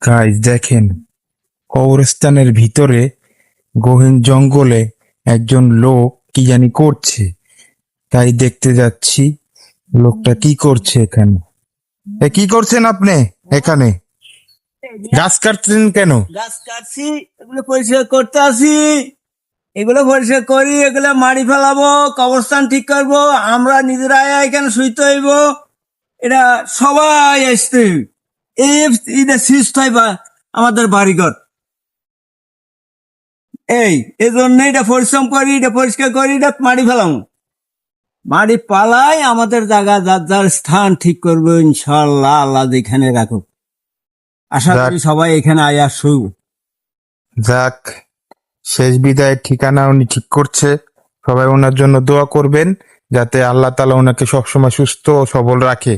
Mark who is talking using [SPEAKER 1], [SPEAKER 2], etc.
[SPEAKER 1] Guys দেখেন, কবরস্থানের ভিতরে গহীন জঙ্গলে একজন লোক কি জানি করছে, তাই দেখতে যাচ্ছি লোকটা কি করছে এখানে। কি করছেন আপনি এখানে? গাছ কাটছেন কেন?
[SPEAKER 2] গাছ কাটছি, এগুলো পরিষ্কার করতে আসি। এগুলো পরিষ্কার করি, এগুলো মাড়ি ফেলাবো, কবরস্থান ঠিক করব, আমরা নিজেরা এখানে শুইতে হইব। এটা সবাই আসতে হইবে। এটা সৃষ্ট হইবা আমাদের বাড়িঘর। এই জন্য এটা পরিশ্রম করি, এটা পরিষ্কার করি, এটা মাড়ি ফেলাম। মাড়ি পালাই আমাদের জায়গা যার যার স্থান ঠিক করবো ইনশাল্লাহ, আল্লাহ যেখানে রাখো। আশা করি সবাই এখানে আয়া শুভ।
[SPEAKER 1] যাক, শেষ বিদায়ের ঠিকানা উনি ঠিক করছে। সবাই ওনার জন্য দোয়া করবেন যাতে আল্লাহ তাআলা ওনাকে সবসময় সুস্থ ও সবল রাখে।